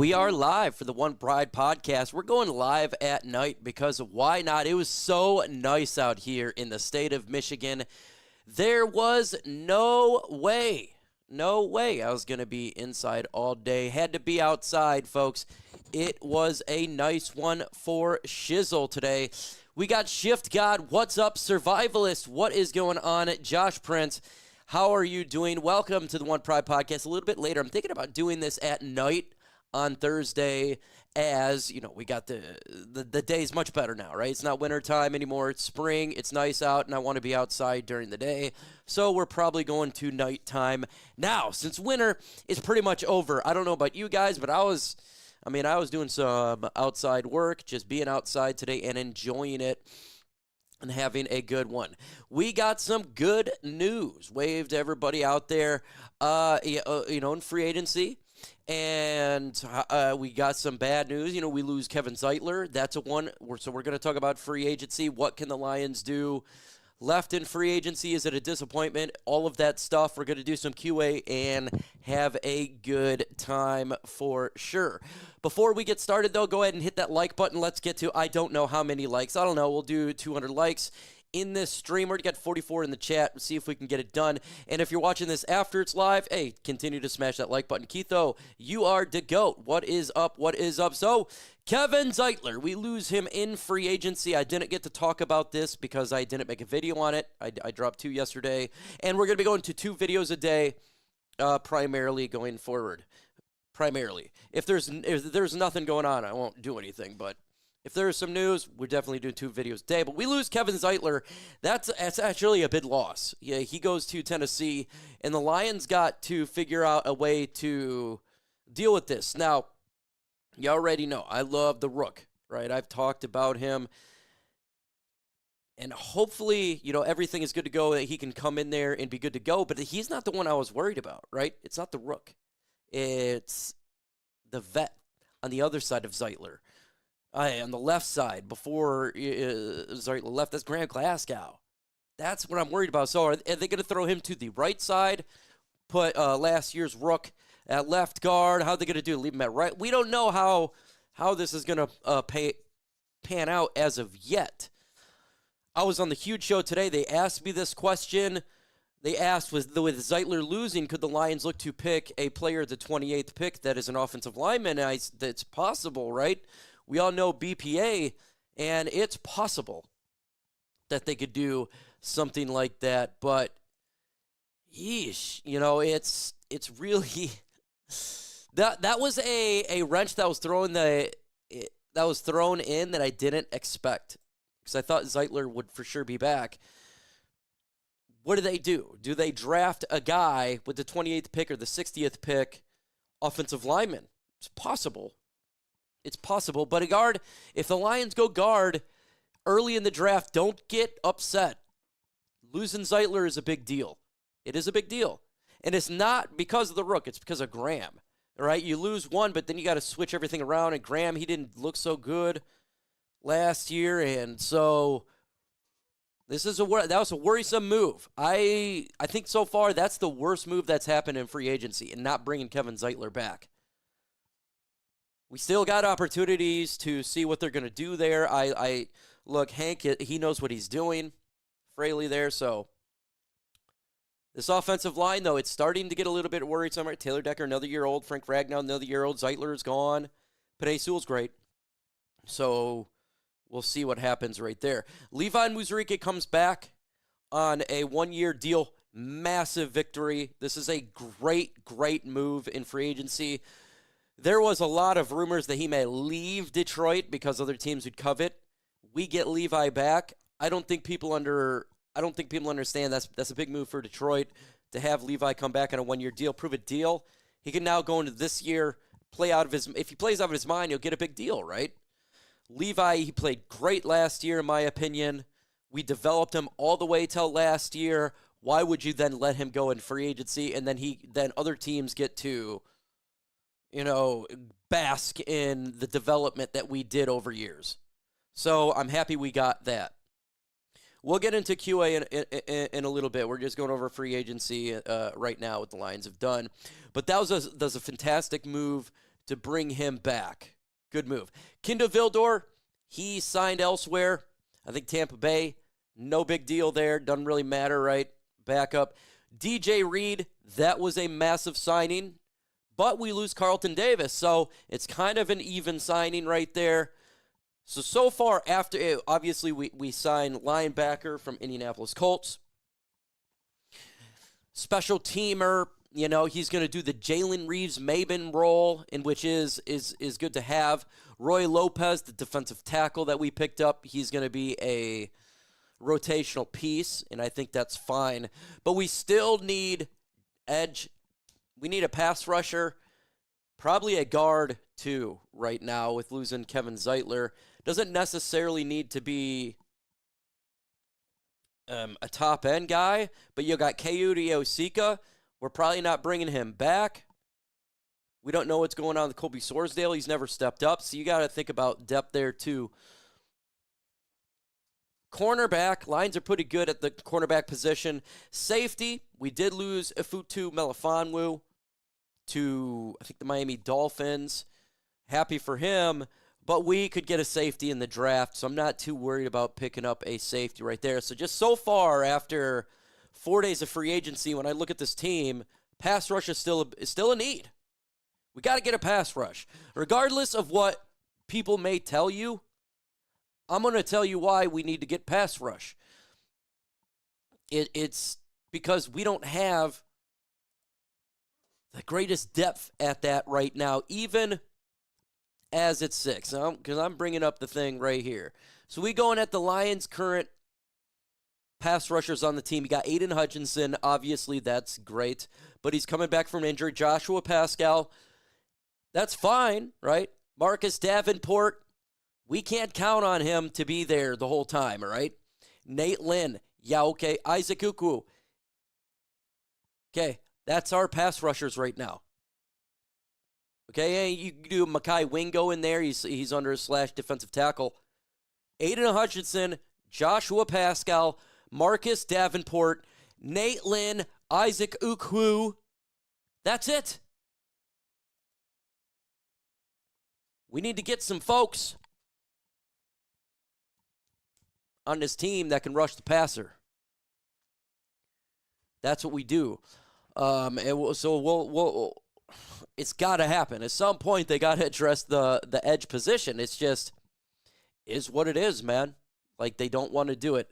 We are live for the OnePride podcast. We're going live at night because why not? It was so nice out here in the state of Michigan. There was no way I was going to be inside all day. Had to be outside, folks. It was a nice one for Shizzle today. We got Shift God. What's up, Survivalist? What is going on? Josh Prince, how are you doing? Welcome to the OnePride podcast. A little bit later, I'm thinking about doing this at night on Thursday, as, you know, we got the day's much better now, right? It's not winter time anymore. It's spring. It's nice out, and I want to be outside during the day. So we're probably going to nighttime now, since winter is pretty much over. I don't know about you guys, but I was doing some outside work, just being outside today and enjoying it and having a good one. We got some good news. Wave to everybody out there, in free agency. And we got some bad news. You know, we lose Kevin Zeitler. That's a one. So we're going to talk about free agency. What can the Lions do left in free agency? Is it a disappointment? All of that stuff. We're going to do some QA and have a good time for sure. Before we get started, though, go ahead and hit that like button. Let's get to, I don't know how many likes. I don't know. We'll do 200 likes in this stream. We're going to get 44 in the chat. We'll see if we can get it done. And if you're watching this after it's live, hey, continue to smash that like button. Keitho, you are the GOAT. What is up? What is up? So, Kevin Zeitler, we lose him in free agency. I didn't get to talk about this because I didn't make a video on it. I dropped 2 yesterday. And we're going to be going to 2 videos a day, primarily going forward. Primarily. If there's nothing going on, I won't do anything, but if there's some news, we're definitely doing 2 videos a day. But we lose Kevin Zeitler. That's actually a big loss. Yeah, he goes to Tennessee, and the Lions got to figure out a way to deal with this. Now, you already know, I love the Rook, right? I've talked about him. And hopefully, you know, everything is good to go, that he can come in there and be good to go. But he's not the one I was worried about, right? It's not the Rook. It's the vet on the other side of Zeitler. On the left side, before Zeitler left, that's Graham Glasgow. That's what I'm worried about. So are they going to throw him to the right side, put last year's Rook at left guard? How are they going to do? Leave him at right? We don't know how this is going to pan out as of yet. I was on the Huge Show today. They asked me this question. They asked, with Zeitler losing, could the Lions look to pick a player at the 28th pick that is an offensive lineman? That's possible, right? We all know BPA, and it's possible that they could do something like that. But, yeesh, you know, it's really that was a wrench that was thrown in that I didn't expect, because I thought Zeitler would for sure be back. What do? Do they draft a guy with the 28th pick or the 60th pick, offensive lineman? It's possible. It's possible. But a guard, if the Lions go guard early in the draft, don't get upset. Losing Zeitler is a big deal. It is a big deal. And it's not because of the Rook. It's because of Graham. All right? You lose one, but then you got to switch everything around. And Graham, he didn't look so good last year. And so that was a worrisome move. I think so far that's the worst move that's happened in free agency, and not bringing Kevin Zeitler back. We still got opportunities to see what they're going to do there. Look, Hank, he knows what he's doing. Fraley there, so this offensive line, though, it's starting to get a little bit worrisome. Right? Taylor Decker, another year old. Frank Ragnow, another year old. Zeitler is gone. Penei Sewell's great. So we'll see what happens right there. Levi Muzurike comes back on a 1-year deal. Massive victory. This is a great, great move in free agency. There was a lot of rumors that he may leave Detroit because other teams would covet. We get Levi back. I don't think people understand that's a big move for Detroit to have Levi come back on a 1-year deal, prove a deal. He can now go into this year, if he plays out of his mind, he'll get a big deal, right? Levi, he played great last year, in my opinion. We developed him all the way till last year. Why would you then let him go in free agency, and then other teams get to, you know, bask in the development that we did over years? So I'm happy we got that. We'll get into QA in a little bit. We're just going over free agency right now, what the Lions have done. But that was a fantastic move to bring him back. Good move. Kindle Vildor, he signed elsewhere. I think Tampa Bay, no big deal there. Doesn't really matter, right? Backup. DJ Reed, that was a massive signing, but we lose Carlton Davis, so it's kind of an even signing right there. So far, after, obviously, we signed linebacker from Indianapolis Colts. Special teamer, you know, he's going to do the Jalen Reeves-Maben role, in which is good to have. Roy Lopez, the defensive tackle that we picked up, he's going to be a rotational piece, and I think that's fine. But we still need edge. We need a pass rusher, probably a guard, too, right now, with losing Kevin Zeitler. Doesn't necessarily need to be a top-end guy, but you got Kayode Osika. We're probably not bringing him back. We don't know what's going on with Colby Sorsdale. He's never stepped up, so you got to think about depth there, too. Cornerback, lines are pretty good at the cornerback position. Safety, we did lose Ifutu Melifonwu to, I think, the Miami Dolphins. Happy for him. But we could get a safety in the draft, so I'm not too worried about picking up a safety right there. So just so far, after 4 days of free agency, when I look at this team, pass rush is still a need. We got to get a pass rush. Regardless of what people may tell you, I'm going to tell you why we need to get pass rush. It's because we don't have the greatest depth at that right now, even as it's 6, because I'm bringing up the thing right here. So we going at the Lions' current pass rushers on the team. You got Aiden Hutchinson. Obviously, that's great, but he's coming back from injury. Joshua Pascal, that's fine, right? Marcus Davenport, we can't count on him to be there the whole time, all right? Nate Lynn, yeah, okay. Isaac Ukwu. Okay, that's our pass rushers right now. Okay, you do Mekhi Wingo in there. He's under a / defensive tackle. Aiden Hutchinson, Joshua Pascal, Marcus Davenport, Nate Lynn, Isaac Ukwu. That's it. We need to get some folks on this team that can rush the passer. That's what we do. We'll it's got to happen. At some point, they got to address the edge position. It's just is what it is, man. Like, they don't want to do it.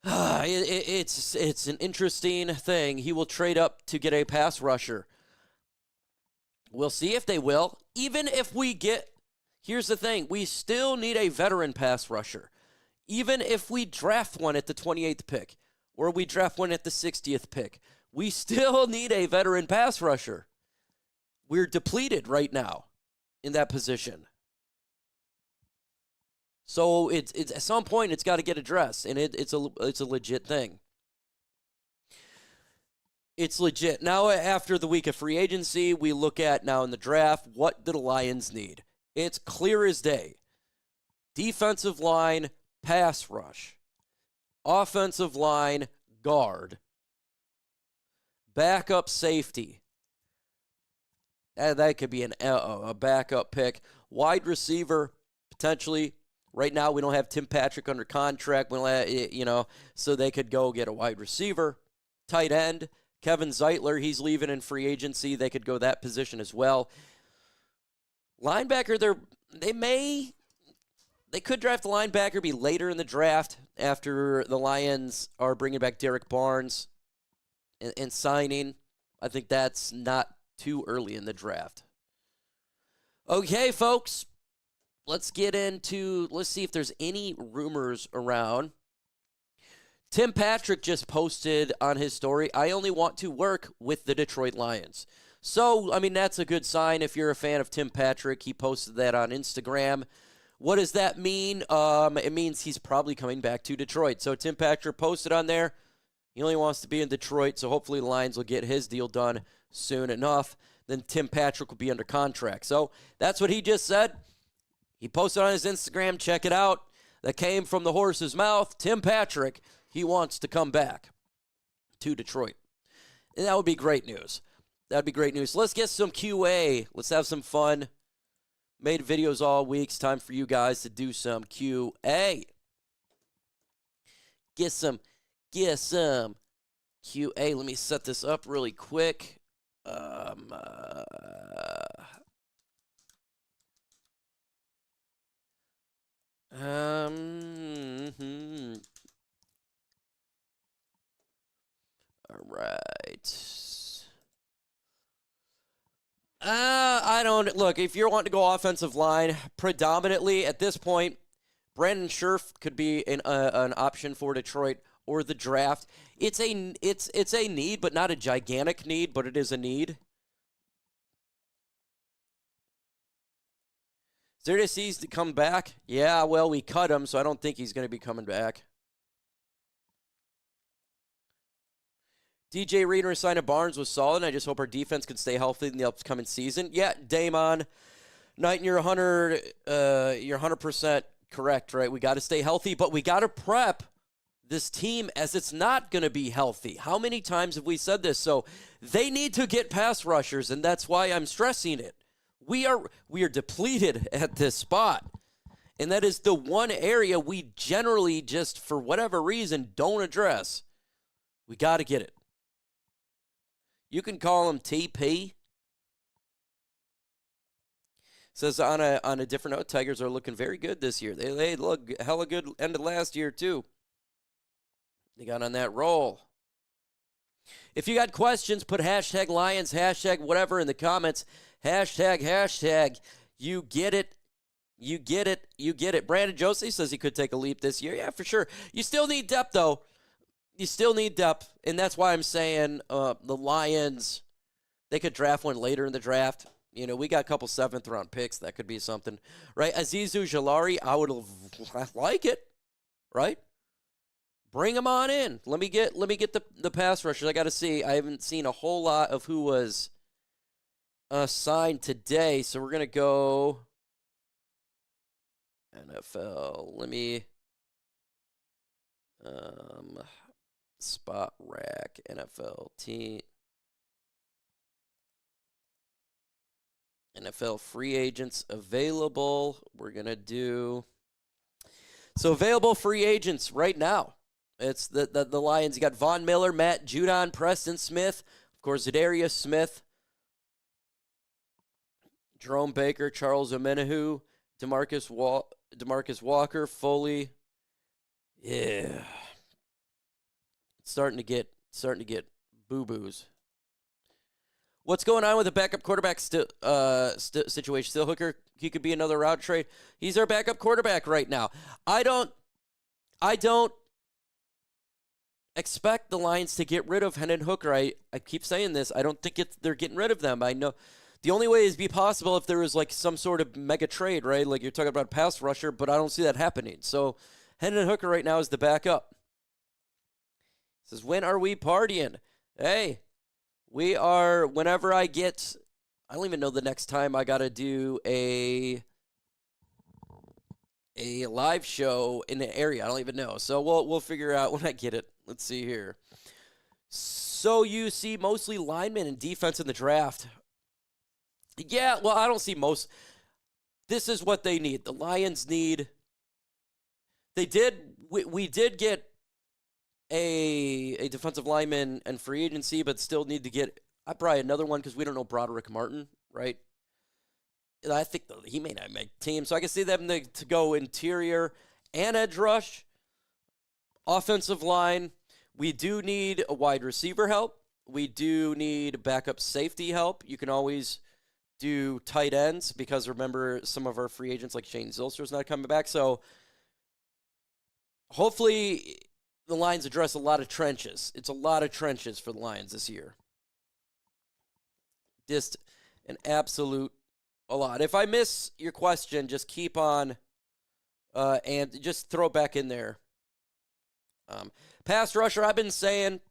It's an interesting thing. He will trade up to get a pass rusher. We'll see if they will. Even if we get, here's the thing, we still need a veteran pass rusher. Even if we draft one at the 28th pick, or we draft one at the 60th pick, we still need a veteran pass rusher. We're depleted right now in that position. So it's at some point it's got to get addressed, and it's a legit thing. It's legit. Now, after the week of free agency, we look at now in the draft, what do the Lions need? It's clear as day. Defensive line, pass rush. Offensive line, guard. Backup safety. That could be a backup pick. Wide receiver, potentially. Right now, we don't have Tim Patrick under contract. We don't have, so they could go get a wide receiver. Tight end, Kevin Zeitler, he's leaving in free agency. They could go that position as well. Linebacker, they could draft the linebacker, be later in the draft after the Lions are bringing back Derek Barnes and signing. I think that's not too early in the draft. Okay, folks, let's see if there's any rumors around. Tim Patrick just posted on his story, I only want to work with the Detroit Lions. So, I mean, that's a good sign if you're a fan of Tim Patrick. He posted that on Instagram. What does that mean? It means he's probably coming back to Detroit. So Tim Patrick posted on there. He only wants to be in Detroit, so hopefully the Lions will get his deal done soon enough. Then Tim Patrick will be under contract. So that's what he just said. He posted on his Instagram. Check it out. That came from the horse's mouth. Tim Patrick, he wants to come back to Detroit. And that would be great news. That'd be great news. Let's get some QA. Let's have some fun. Made videos all week. It's time for you guys to do some QA. Get some QA. Let me set this up really quick. All right. I don't look. If you're wanting to go offensive line, predominantly at this point, Brandon Scherf could be an option for Detroit or the draft. It's a need, but not a gigantic need, but it is a need. Zerdes to come back. Yeah, well, we cut him, so I don't think he's going to be coming back. DJ Reader sign of Barnes was solid. I just hope our defense can stay healthy in the upcoming season. Yeah, Damon, Knight, you're 100% correct, right? We got to stay healthy, but we got to prep this team as it's not going to be healthy. How many times have we said this? So they need to get pass rushers, and that's why I'm stressing it. We are depleted at this spot, and that is the one area we generally just, for whatever reason, don't address. We got to get it. You can call him TP. Says on a different note, Tigers are looking very good this year. They look hella good end of last year too. They got on that roll. If you got questions, put hashtag Lions, hashtag whatever in the comments. Hashtag. You get it. You get it. Brandon Josie says he could take a leap this year. Yeah, for sure. You still need depth, though. You still need depth, and that's why I'm saying the Lions, they could draft one later in the draft. You know, we got a couple 7th-round picks. That could be something, right? Azizu Jalari, I like it, right? Bring him on in. Let me get the pass rushers. I got to see. I haven't seen a whole lot of who was signed today, so we're going to go NFL. Let me spot rack NFL team. NFL free agents available. We're going to do so available free agents right now. It's the Lions. You got Von Miller, Matt Judon, Preston Smith, of course, Zadarius Smith, Jerome Baker, Charles Omenihu, DeMarcus Walker, Foley. Yeah. It's starting to get boo-boos. What's going on with the backup quarterback situation? Still Hooker, he could be another route trade. He's our backup quarterback right now. I don't expect the Lions to get rid of Hendon Hooker. I keep saying this. I don't think they're getting rid of them. I know the only way is be possible if there was like some sort of mega trade, right? Like you're talking about a pass rusher, but I don't see that happening. So Hendon Hooker right now is the backup. Says, when are we partying? Hey, we are whenever I don't even know the next time I got to do a live show in the area. I don't even know. So we'll figure out when I get it. Let's see here. So you see mostly linemen and defense in the draft. Yeah, well, I don't see most. This is what they need. The Lions need. We did get a defensive lineman and free agency, but still need to get probably another one because we don't know Broderick Martin, right? I think he may not make team, so I can see them to go interior and edge rush, offensive line. We do need a wide receiver help. We do need backup safety help. You can always do tight ends because remember some of our free agents like Shane Zylstra is not coming back. So hopefully the Lions address a lot of trenches. It's a lot of trenches for the Lions this year. Just an absolute a lot. If I miss your question, just keep on and just throw it back in there. Pass rusher, I've been saying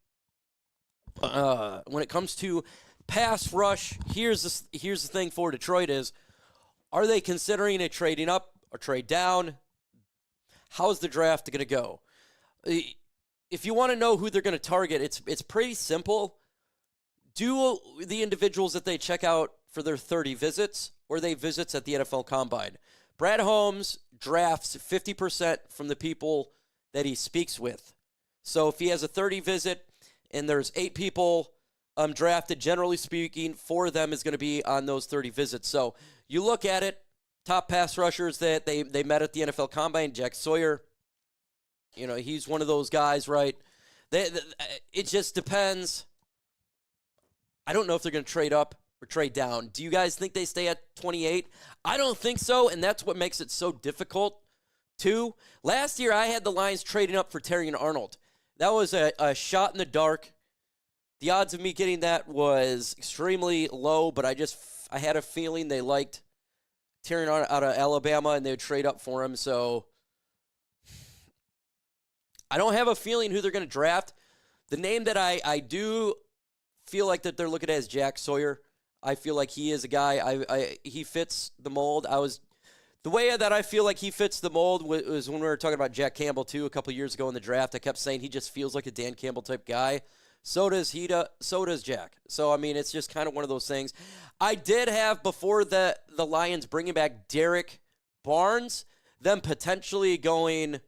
when it comes to pass rush, here's the thing for Detroit is, are they considering a trading up or trade down? How's the draft going to go? If you want to know who they're going to target, it's pretty simple. do the individuals that they check out for their 30 visits or they visits at the NFL Combine? Brad Holmes drafts 50% from the people that he speaks with. So if he has a 30 visit and there's 8 people drafted, generally speaking, 4 of them is going to be on those 30 visits. So you look at it, top pass rushers that they met at the NFL Combine, Jack Sawyer, he's one of those guys, right? It just depends. I don't know if they're going to trade up or trade down. Do you guys think they stay at 28? I don't think so, and that's what makes it so difficult, too. Last year, I had the Lions trading up for Terrion Arnold. That was a shot in the dark. The odds of me getting that was extremely low, but I had a feeling they liked Terrion Arnold out of Alabama, and they would trade up for him, so I don't have a feeling who they're going to draft. The name that I do feel like that they're looking at is Jack Sawyer. I feel like he is a guy. He fits the mold. The way that I feel like he fits the mold was when we were talking about Jack Campbell too a couple years ago in the draft. I kept saying he just feels like a Dan Campbell type guy. So does Jack. So I mean, it's just kind of one of those things. I did have before the Lions bringing back Derek Barnes, them potentially going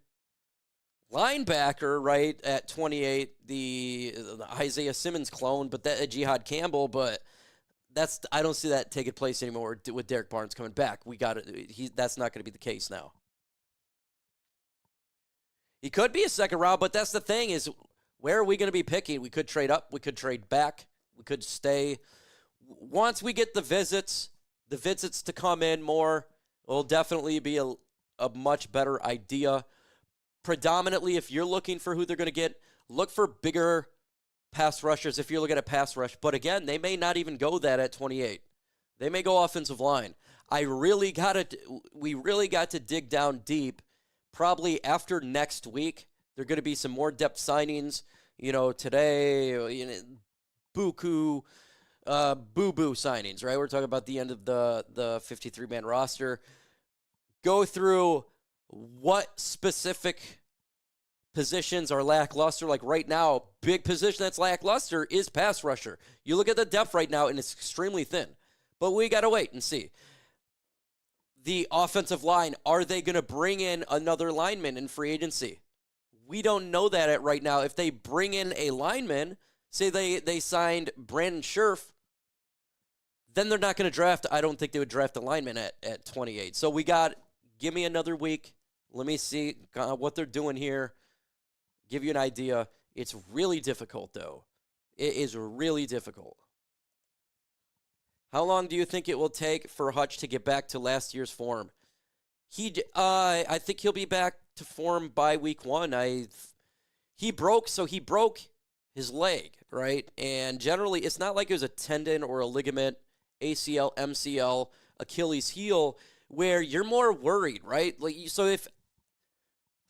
linebacker, right, at 28, the Isaiah Simmons clone, but that Jihad Campbell, but I don't see that taking place anymore with Derek Barnes coming back. That's not going to be the case now. He could be a second round, but that's the thing is, where are we going to be picking? We could trade up, we could trade back, we could stay. Once we get the visits to come in more, it'll definitely be a much better idea. Predominantly, if you're looking for who they're going to get, look for bigger pass rushers if you're looking at pass rush. But again, they may not even go that at 28. They may go offensive line. We really got to dig down deep. Probably after next week, there are going to be some more depth signings. Today, boo-boo signings, right? We're talking about the end of the 53-man roster. Go through what specific positions are lackluster. Like right now, big position that's lackluster is pass rusher. You look at the depth right now, and it's extremely thin. But we got to wait and see. The offensive line, are they going to bring in another lineman in free agency? We don't know that right now. If they bring in a lineman, say they signed Brandon Scherf, then they're not going to draft. I don't think they would draft a lineman at 28. So give me another week. Let me see what they're doing here. Give you an idea. It's really difficult, though. It is really difficult. How long do you think it will take for Hutch to get back to last year's form? I think he'll be back to form by week 1. He broke his leg, right? And generally, it's not like it was a tendon or a ligament, ACL, MCL, Achilles heel, where you're more worried, right? So if,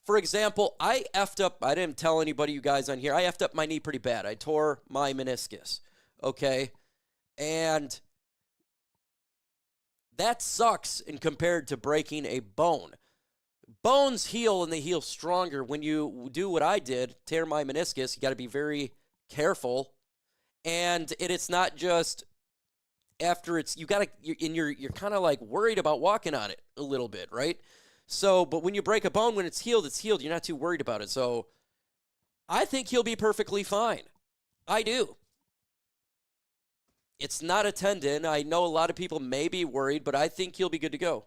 for example, I didn't tell anybody, you guys on here, I effed up my knee pretty bad. I tore my meniscus, okay? And that sucks in compared to breaking a bone. Bones heal and they heal stronger. When you do what I did, tear my meniscus, you got to be very careful. And it's not just after you're kind of like worried about walking on it a little bit, right? So, but when you break a bone, when it's healed, you're not too worried about it. So I think he'll be perfectly fine. I do. It's not a tendon. I know a lot of people may be worried, but I think he'll be good to go.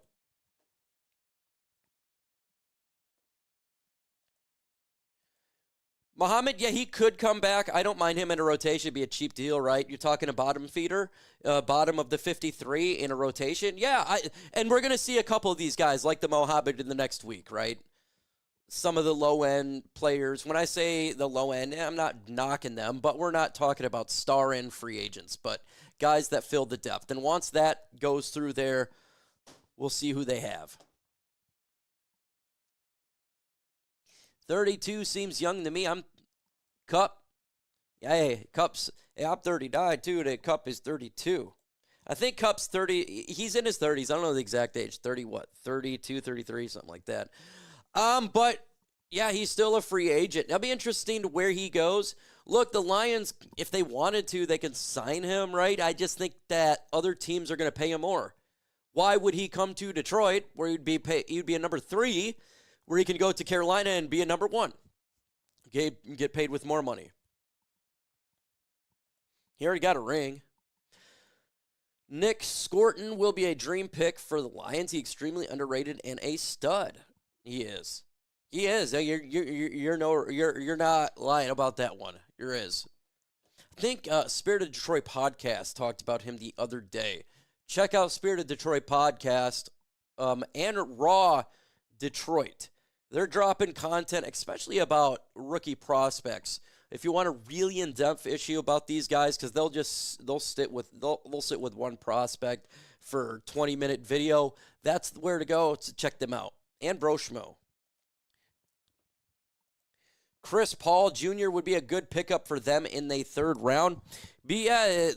Muhammad, yeah, he could come back. I don't mind him in a rotation. It'd be a cheap deal, right? You're talking a bottom feeder, bottom of the 53 in a rotation. Yeah, and we're going to see a couple of these guys like the Mohammed in the next week, right? Some of the low-end players. When I say the low end, I'm not knocking them, but we're not talking about star-end free agents, but guys that fill the depth. And once that goes through there, we'll see who they have. 32 seems young to me. I'm Cup. Hey, Cup's. Hey, I'm 39 too. The Cup is 32. I think Cup's 30. He's in his 30s. I don't know the exact age. 30 what? 32, 33, something like that. But yeah, he's still a free agent. It'll be interesting to where he goes. Look, the Lions, if they wanted to, they could sign him, right? I just think that other teams are going to pay him more. Why would he come to Detroit, where he'd be a number 3, where he can go to Carolina and be a number 1? Get paid with more money. He already got a ring. Nick Scorton will be a dream pick for the Lions. He's extremely underrated and a stud. He is. He is. You're not lying about that one. You're is. I think Spirit of Detroit podcast talked about him the other day. Check out Spirit of Detroit podcast and Raw Detroit. They're dropping content, especially about rookie prospects. If you want a really in-depth issue about these guys, because they'll sit with one prospect for 20-minute video, that's where to go to check them out. And Broshmo. Chris Paul Jr. would be a good pickup for them in the 3rd round. But yeah,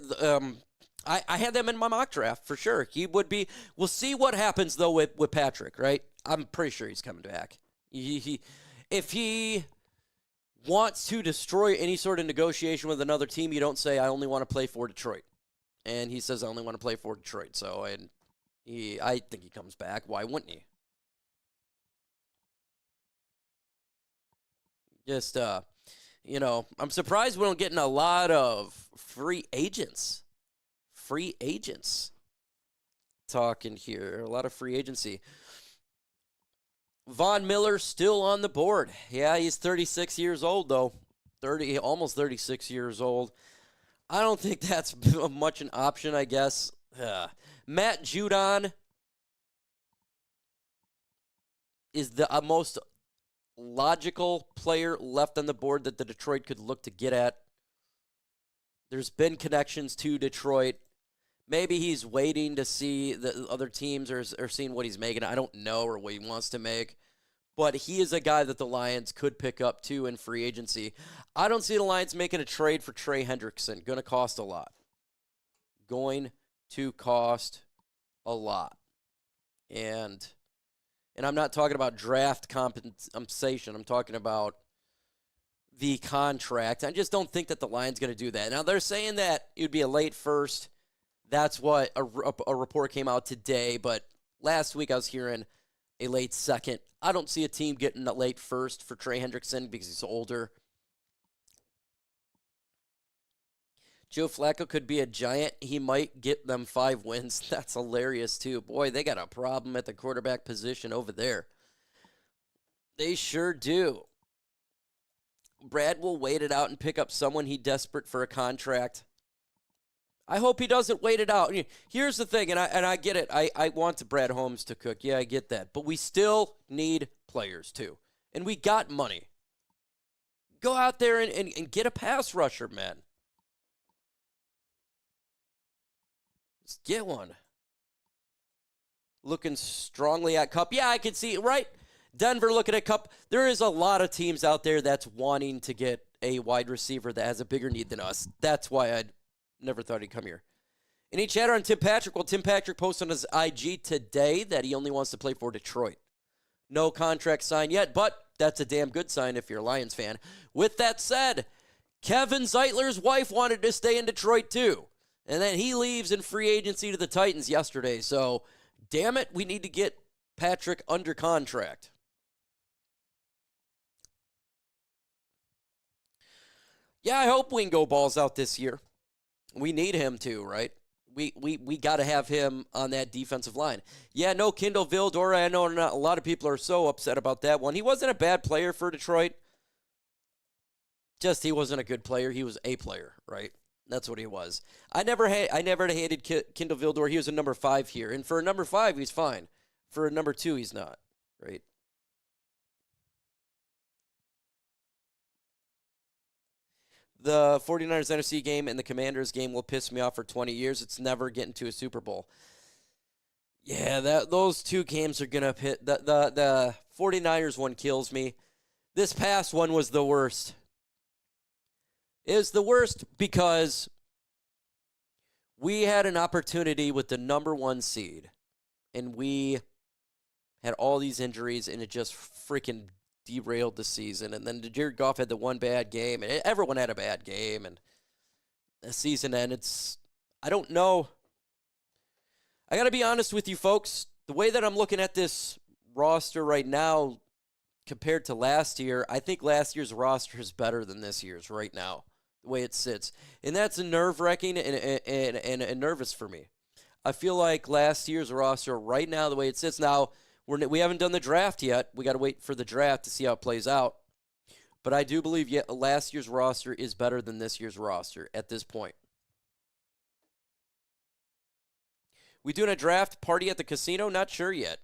I had them in my mock draft for sure. He would be. We'll see what happens though with Patrick, right? I'm pretty sure he's coming back. If he wants to destroy any sort of negotiation with another team, you don't say, I only want to play for Detroit. And he says, I only want to play for Detroit. So I think he comes back. Why wouldn't he? Just, I'm surprised we don't get a lot of free agents. Free agents talking here. A lot of free agency. Von Miller still on the board. Yeah, he's 36 years old, though. Almost 36 years old. I don't think that's much an option, I guess. Matt Judon is the most logical player left on the board that the Detroit could look to get at. There's been connections to Detroit. Maybe he's waiting to see the other teams or seeing what he's making. I don't know, or what he wants to make. But he is a guy that the Lions could pick up, too, in free agency. I don't see the Lions making a trade for Trey Hendrickson. Going to cost a lot. Going to cost a lot. And I'm not talking about draft compensation. I'm talking about the contract. I just don't think that the Lions going to do that. Now, they're saying that it would be a late first. That's what a report came out today, but last week I was hearing a late second. I don't see a team getting a late first for Trey Hendrickson because he's older. Joe Flacco could be a giant. He might get them 5 wins. That's hilarious, too. Boy, they got a problem at the quarterback position over there. They sure do. Brad will wait it out and pick up someone he's desperate for a contract. I hope he doesn't wait it out. Here's the thing, and I get it. I want Brad Holmes to cook. Yeah, I get that. But we still need players, too. And we got money. Go out there and get a pass rusher, man. Let's get one. Looking strongly at Kupp. Yeah, I can see it, right? Denver looking at Kupp. There is a lot of teams out there that's wanting to get a wide receiver that has a bigger need than us. That's why I'd never thought he'd come here. Any chatter on Tim Patrick? Well, Tim Patrick posted on his IG today that he only wants to play for Detroit. No contract signed yet, but that's a damn good sign if you're a Lions fan. With that said, Kevin Zeitler's wife wanted to stay in Detroit too. And then he leaves in free agency to the Titans yesterday. So, damn it, we need to get Patrick under contract. Yeah, I hope we can go balls out this year. We need him to, right? We got to have him on that defensive line. Yeah, no Kendall Vildora. I know a lot of people are so upset about that one. He wasn't a bad player for Detroit. Just he wasn't a good player. He was a player, right? That's what he was. I never hated Kendall Vildor. He was a number 5 here. And for a number 5, he's fine. For a number 2, he's not, right? The 49ers NFC game and the Commanders game will piss me off for 20 years. It's never getting to a Super Bowl. Yeah, those 2 games are going to hit. The 49ers one kills me. This past one was the worst. It was the worst because we had an opportunity with the number 1 seed, and we had all these injuries, and it just freaking derailed the season. And then Jared Goff had the one bad game, and everyone had a bad game, and the season ended. I don't know. I got to be honest with you, folks. The way that I'm looking at this roster right now compared to last year, I think last year's roster is better than this year's right now, the way it sits. And that's nerve-wracking and nervous for me. I feel like last year's roster right now, the way it sits now, we haven't done the draft yet. We got to wait for the draft to see how it plays out. But I do believe last year's roster is better than this year's roster at this point. We doing a draft party at the casino? Not sure yet.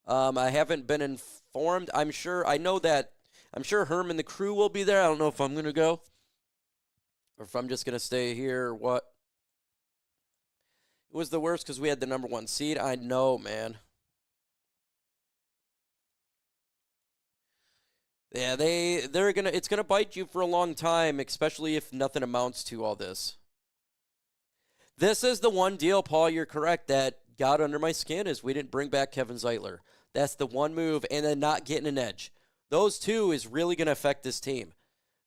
I haven't been informed. I'm sure Herm and the crew will be there. I don't know if I'm going to go or if I'm just going to stay here or what. It was the worst because we had the number 1 seed. I know, man. Yeah, it's gonna bite you for a long time, especially if nothing amounts to all this. This is the one deal, Paul, you're correct, that got under my skin is we didn't bring back Kevin Zeitler. That's the one move, and then not getting an edge. Those two is really going to affect this team.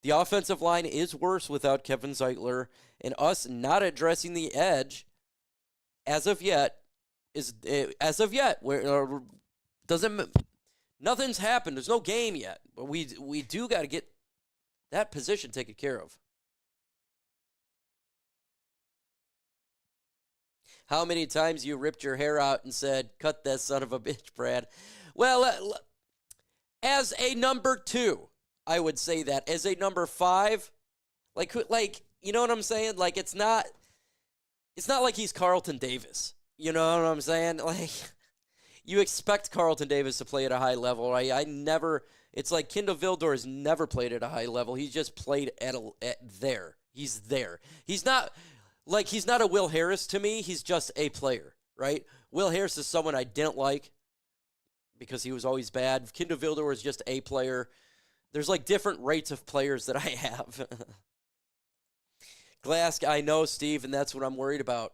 The offensive line is worse without Kevin Zeitler, and us not addressing the edge as of yet nothing's happened. There's no game yet, but we do got to get that position taken care of. How many times you ripped your hair out and said, "Cut that son of a bitch, Brad"? Well, as a number 2, I would say that. As a number 5, like you know what I'm saying? Like it's not like he's Carlton Davis. You know what I'm saying? Like you expect Carlton Davis to play at a high level. It's like Kindle Vildor has never played at a high level. He's just played at there. He's there. He's not a Will Harris to me. He's just a player, right? Will Harris is someone I didn't like because he was always bad. Kindle Vildor is just a player. There's like different rates of players that I have. Glass, I know, Steve, and that's what I'm worried about.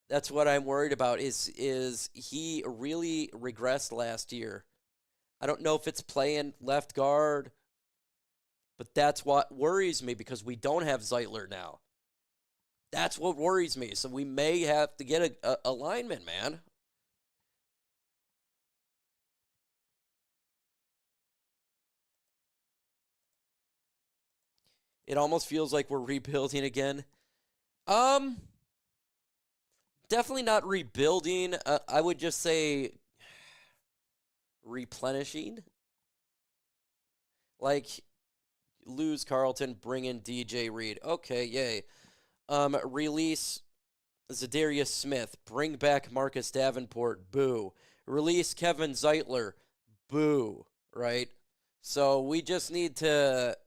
That's what I'm worried about is he really regressed last year. I don't know if it's playing left guard, but that's what worries me because we don't have Zeitler now. That's what worries me. So we may have to get a lineman, man. It almost feels like we're rebuilding again. Definitely not rebuilding. I would just say replenishing. Like, lose Carlton, bring in DJ Reed. Okay, yay. Release Zadarius Smith. Bring back Marcus Davenport. Boo. Release Kevin Zeitler. Boo. Right? So we just need to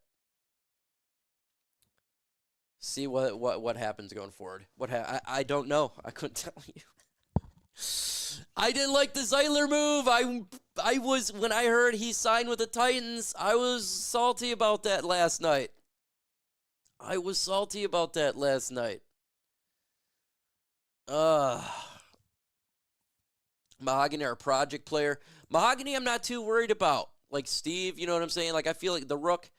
see what happens going forward. I don't know. I couldn't tell you. I didn't like the Zeitler move. I was when I heard he signed with the Titans, I was salty about that last night. Mahogany, our project player. Mahogany, I'm not too worried about. Like Steve, you know what I'm saying? Like I feel like the Rook,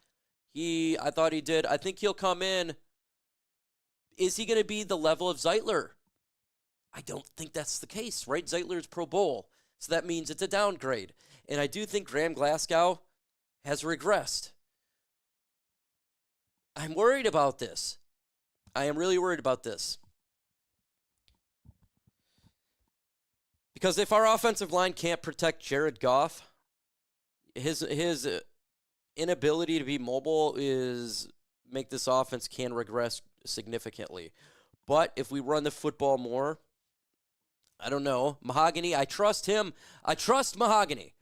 I thought he did. I think he'll come in. Is he going to be the level of Zeitler? I don't think that's the case, right? Zeitler's Pro Bowl, so that means it's a downgrade. And I do think Graham Glasgow has regressed. I'm worried about this. I am really worried about this. Because if our offensive line can't protect Jared Goff, his inability to be mobile make this offense can regress significantly. But if we run the football more, I don't know. Mahogany, I trust him. I trust Mahogany.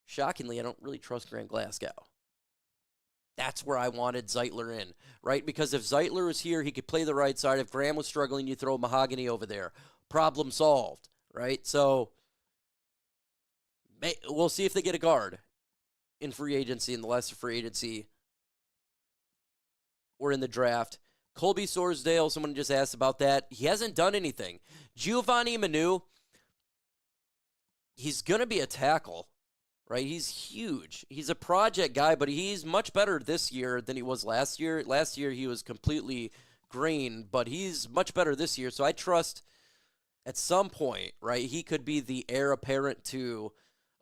Shockingly, I don't really trust Graham Glasgow. That's where I wanted Zeitler in, right? Because if Zeitler was here, he could play the right side. If Graham was struggling, you throw Mahogany over there. Problem solved, right? So we'll see if they get a guard in free agency, in the lesser free agency, or in the draft. Colby Sorsdale, someone just asked about that. He hasn't done anything. Giovanni Manu, he's going to be a tackle. right? He's huge. He's a project guy, but he's much better this year than he was last year. Last year, he was completely green, but he's much better this year. So I trust at some point, right, he could be the heir apparent to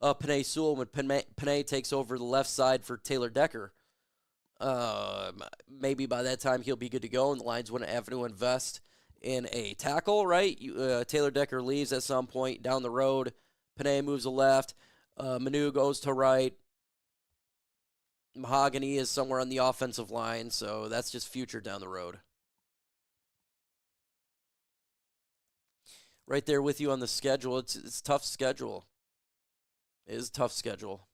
Penei Sewell when Penei takes over the left side for Taylor Decker. Maybe by that time he'll be good to go, and the Lions wouldn't have to invest in a tackle, right? Taylor Decker leaves at some point down the road. Penei moves to left. Manu goes to right. Mahogany is somewhere on the offensive line, so that's just future down the road. Right there with you on the schedule. It's a tough schedule. It is a tough schedule.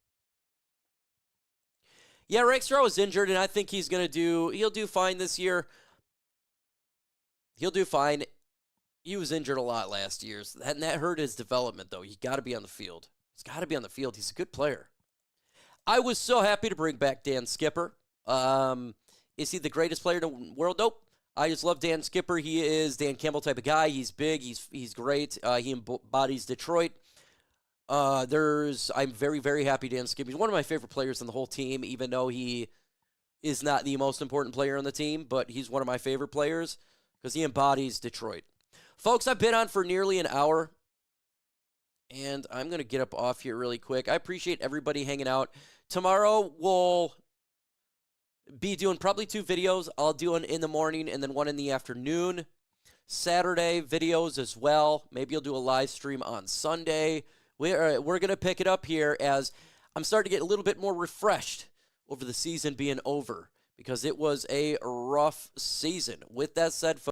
Yeah, Rakestraw was injured, and I think he'll do fine this year. He'll do fine. He was injured a lot last year, and that hurt his development, though. He's got to be on the field. He's a good player. I was so happy to bring back Dan Skipper. Is he the greatest player in the world? Nope. I just love Dan Skipper. He is Dan Campbell type of guy. He's big. He's great. He embodies Detroit. I'm very, very happy Dan Skipper. He's one of my favorite players in the whole team, even though he is not the most important player on the team, but he's one of my favorite players because he embodies Detroit. Folks, I've been on for nearly an hour, and I'm going to get up off here really quick. I appreciate everybody hanging out. Tomorrow, we'll be doing probably 2 videos. I'll do one in the morning and then one in the afternoon. Saturday, videos as well. Maybe I'll do a live stream on Sunday. We're going to pick it up here as I'm starting to get a little bit more refreshed over the season being over because it was a rough season. With that said, folks,